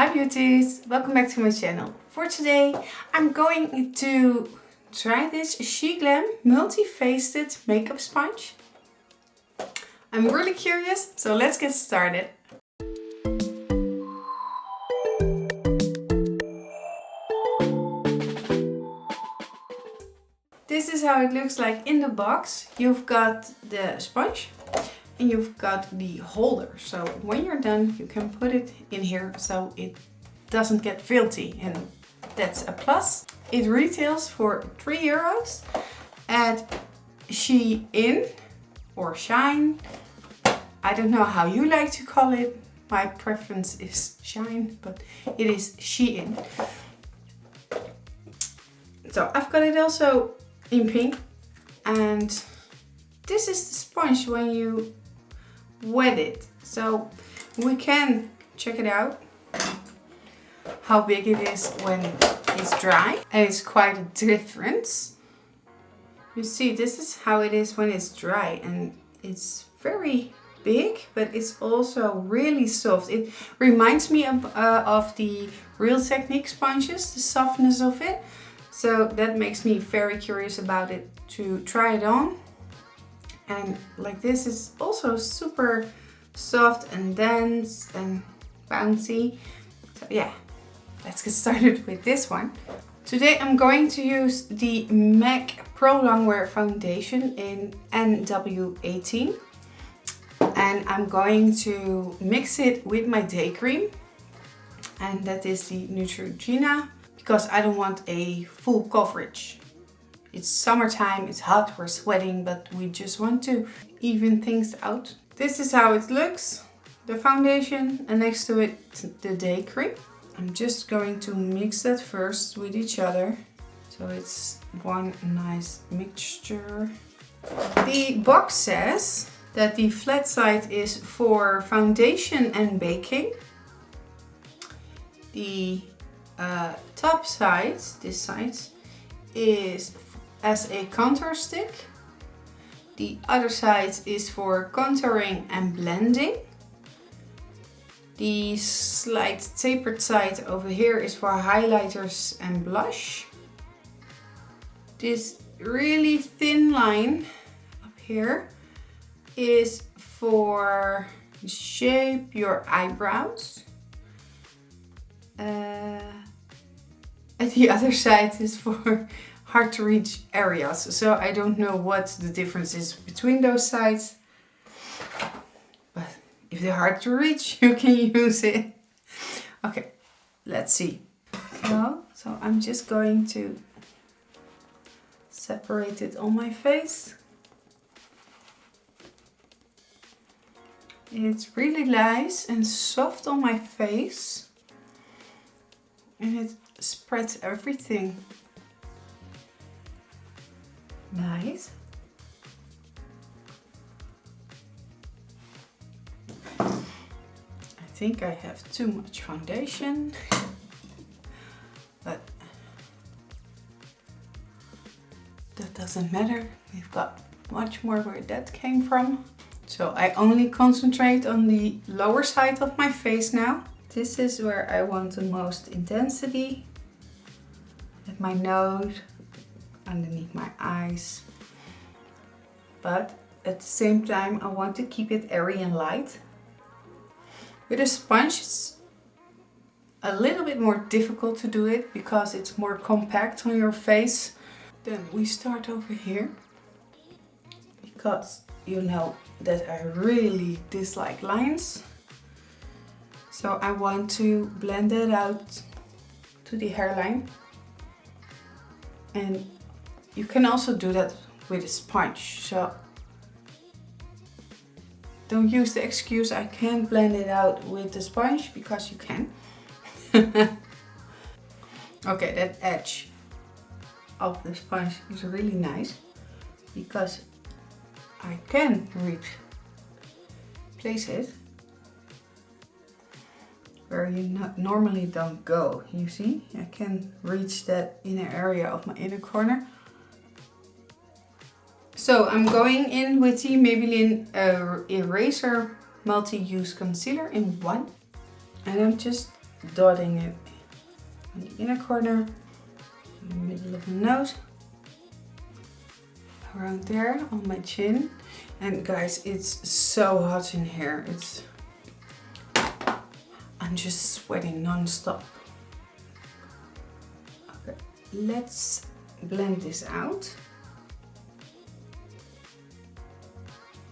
Hi beauties, welcome back to my channel. For today I'm going to try this Sheglam multi-faced makeup sponge. I'm really curious, so let's get started. This is how it looks like in the box. You've got the sponge and you've got the holder. So when you're done, you can put it in here so it doesn't get filthy, and that's a plus. It retails for €3 at shein or shein. I don't know how you like to call it. My preference is shein, but it is shein. So I've got it also in pink, and this is the sponge when you wet it. So we can check it out how big it is when it's dry, and it's quite a difference. You see, this is how it is when it's dry, and it's very big, but it's also really soft. It reminds me of the Real Technique sponges, the softness of it. So that makes me very curious about it to try it on. And like this is also super soft and dense and bouncy. So yeah, let's get started with this one. Today I'm going to use the MAC Pro Longwear Foundation in NW18. And I'm going to mix it with my day cream. And that is the Neutrogena, because I don't want a full coverage. It's summertime, it's hot, we're sweating, but we just want to even things out. This is how it looks, the foundation, and next to it, the day cream. I'm just going to mix that first with each other, so it's one nice mixture. The box says that the flat side is for foundation and baking. The top side, this side, is as a contour stick. The other side is for contouring and blending. The slight tapered side over here is for highlighters and blush. This really thin line up here is for shape your eyebrows. And the other side is for hard to reach areas. So I don't know what the difference is between those sides. But if they're hard to reach, you can use it. Okay, let's see. So I'm just going to separate it on my face. It's really nice and soft on my face. And it spreads everything. Nice. I think I have too much foundation, but that doesn't matter. We've got much more where that came from. So I only concentrate on the lower side of my face now. This is where I want the most intensity. At my nose, underneath my eyes. But at the same time, I want to keep it airy and light. With a sponge, it's a little bit more difficult to do it because it's more compact on your face. Then we start over here, because you know that I really dislike lines. So I want to blend it out to the hairline. And you can also do that with a sponge. So don't use the excuse I can't blend it out with the sponge, because you can. Okay, that edge of the sponge is really nice because I can place it where you normally don't go. You see, I can reach that inner area of my inner corner. So I'm going in with the Maybelline Eraser Multi-Use Concealer in 1. And I'm just dotting it on the inner corner, in the middle of the nose, around there on my chin. And guys, it's so hot in here. I'm just sweating non-stop. Okay, let's blend this out.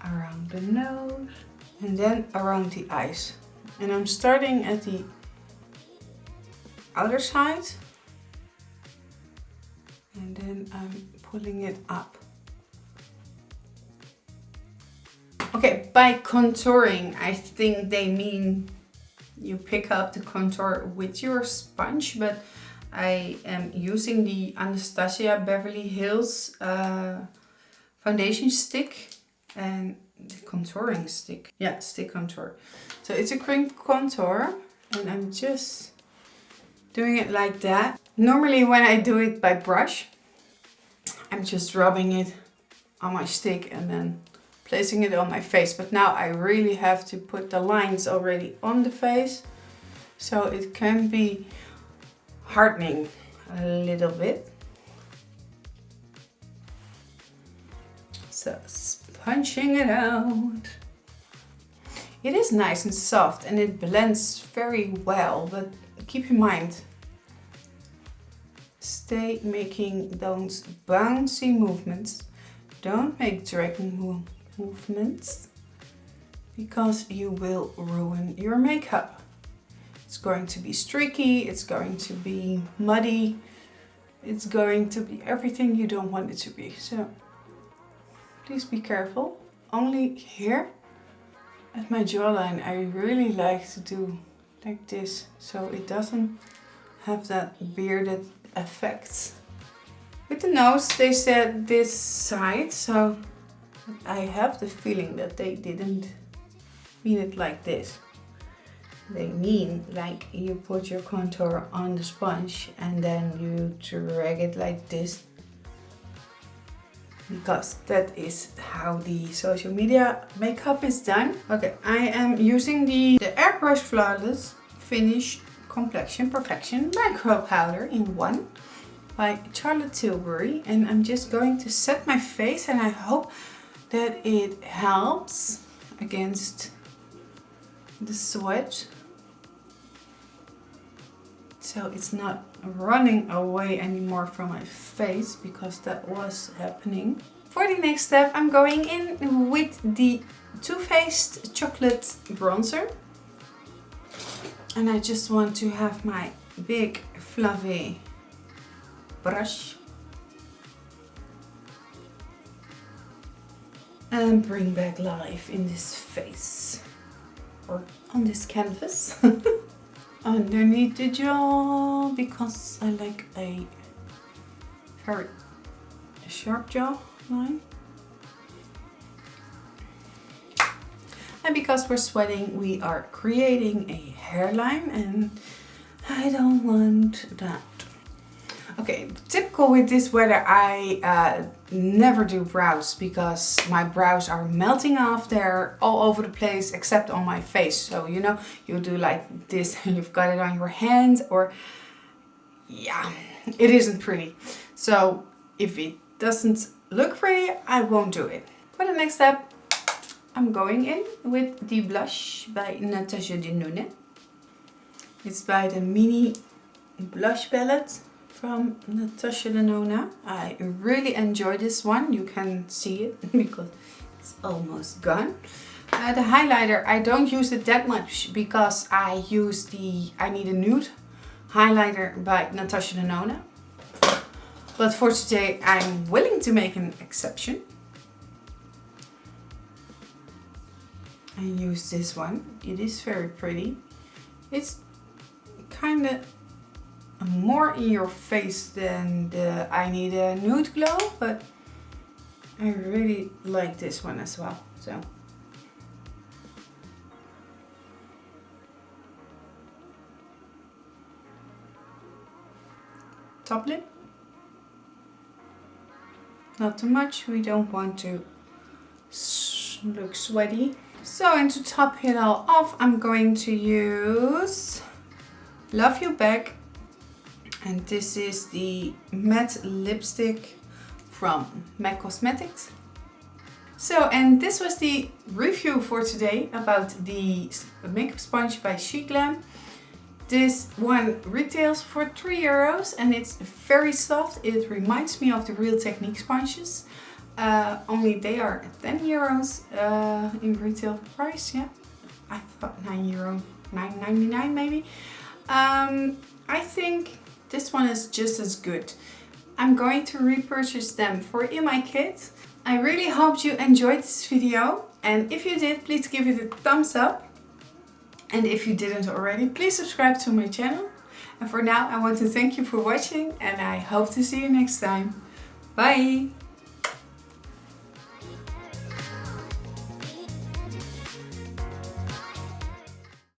Around the nose and then around the eyes. And I'm starting at the outer side and then I'm pulling it up. Okay, by contouring, I think they mean you pick up the contour with your sponge, but I am using the Anastasia Beverly Hills foundation stick and the contouring stick. Yeah, stick contour. So it's a cream contour and I'm just doing it like that. Normally when I do it by brush, I'm just rubbing it on my stick and then placing it on my face. But now I really have to put the lines already on the face. So it can be hardening a little bit. So sponging it out. It is nice and soft and it blends very well, but keep in mind, stay making those bouncy movements. Don't make dragging movements because you will ruin your makeup. It's going to be streaky, it's going to be muddy, it's going to be everything you don't want it to be. So please be careful. Only here at my jawline I really like to do like this so it doesn't have that bearded effect. With the nose they said this side, so I have the feeling that they didn't mean it like this. They mean like you put your contour on the sponge and then you drag it like this, because that is how the social media makeup is done. Okay, I am using the Airbrush Flawless Finish Complexion Perfection Micro Powder in 1 by Charlotte Tilbury, and I'm just going to set my face and I hope that it helps against the sweat, so it's not running away anymore from my face, because that was happening. For the next step I'm going in with the Toofaced Chocolate Bronzer, and I just want to have my big fluffy brush and bring back life in this face, or on this canvas. Underneath the jaw, because I like a very sharp jawline. And because we're sweating, we are creating a hairline, and I don't want that. Okay, typical with this weather, I never do brows because my brows are melting off. They're all over the place except on my face. So, you know, you do like this and you've got it on your hand, or yeah, it isn't pretty. So if it doesn't look pretty, I won't do it. For the next step, I'm going in with the blush by Natasha Denona. It's by the mini blush palette from Natasha Denona. I really enjoy this one. You can see it because it's almost gone. The highlighter, I don't use it that much because I need a nude highlighter by Natasha Denona. But for today, I'm willing to make an exception. I use this one. It is very pretty. It's kind of more in your face than the I Need a Nude Glow, but I really like this one as well. So top lip, not too much, we don't want to look sweaty. So, and to top it all off, I'm going to use Love You Back. And this is the matte lipstick from MAC Cosmetics. So, and this was the review for today about the makeup sponge by Sheglam. This one retails for €3 and it's very soft. It reminds me of the Real Technique sponges. Only they are €10 in retail price. Yeah, I thought €9, $9.99 maybe. I think this one is just as good. I'm going to repurchase them for in my kit. I really hope you enjoyed this video, and if you did, please give it a thumbs up. And if you didn't already, please subscribe to my channel. And for now, I want to thank you for watching, and I hope to see you next time. Bye!